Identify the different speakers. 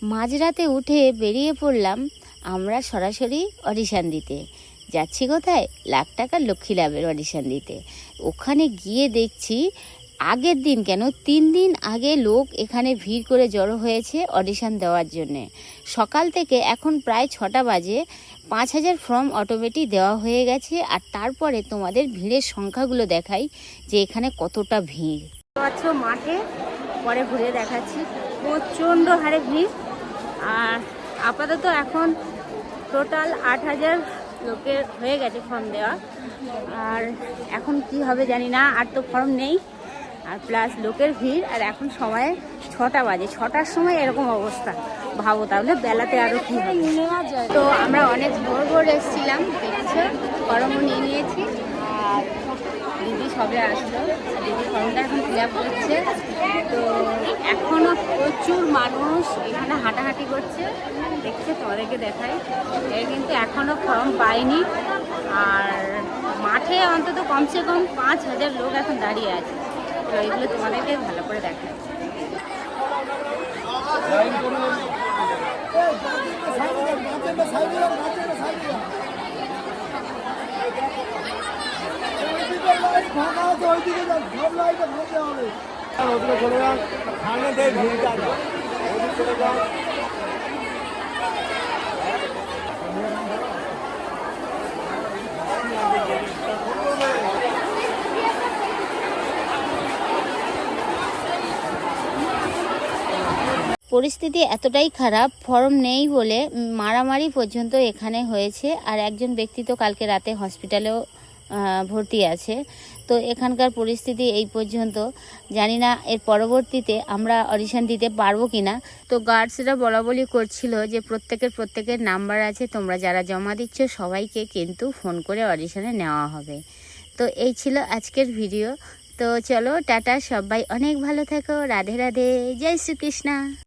Speaker 1: মাঝরাতে উঠে বেরিয়ে পড়লাম আমরা সরাসরি অডিশন দিতে। যাচ্ছি কোথায়? লাখ টাকার লক্ষ্মী লাভের অডিশন দিতে। ওখানে গিয়ে দেখছি আগের দিন কেন 3 দিন আগে লোক এখানে ভিড় করে জড়ো হয়েছে অডিশন দেওয়ার জন্যে। সকাল থেকে এখন প্রায় 6টা বাজে 5000 ফর্ম অটোমেটিক দেওয়া হয়ে গেছে। আর তারপরে তোমাদের ভিড়ের সংখ্যাগুলো দেখাই যে এখানে কতটা ভিড়। পাচ্ছ মাঠে, পরে ঘুরে দেখাচ্ছি, প্রচণ্ড হারে ভিড়। আর আপাতত এখন টোটাল 8000 লোকের হয়ে গেছে ফর্ম দেওয়া। আর এখন কি হবে জানি না, আর তো ফর্ম নেই, আর প্লাস লোকের ভিড়। আর এখন সময় 6টা বাজে, 6টার সময় এরকম অবস্থা, ভাবো তাহলে বেলাতে আরও কী হবে। তো আমরা অনেক ভোর ভোর এসেছিলাম, দেখছো ফর্মও নিয়ে নিয়েছি। আর দিদি সবে আসলো, দিদি ফর্মটা এখন ফিল আপ করছে। তো এখনও প্রচুর মানুষ এখানে হাঁটাহাঁটি করছে, দেখছে, তোমাদেরকে দেখাই। এর কিন্তু এখনও ফর্ম পায়নি। আর মাঠে অন্তত কমসে কম 5000 লোক এখন দাঁড়িয়ে আছে। তো এইগুলো তোমাদেরকে ভালো করে দেখাই। পরিস্থিতি এতটাই খারাপ, ফর্ম নেই বলে মারামারি পর্যন্ত এখানে হয়েছে। আর একজন ব্যক্তি তো কালকে রাতে হসপিটালেও ভর্তি আছে। তো এখানকার পরিস্থিতি এই পর্যন্ত। জানি না এর পরবর্তীতে আমরা অডিশন দিতে পারবো কিনা। তো গার্ডসরা বলাবলি করছিল যে প্রত্যেকের নাম্বার আছে, তোমরা যারা জমা দিচ্ছ সবাইকে কিন্তু ফোন করে অডিশনে নেওয়া হবে। তো এই ছিল আজকের ভিডিও। তো চলো টাটা, সবাই অনেক ভালো থেকো, রাধে রাধে, জয় শ্রীকৃষ্ণ।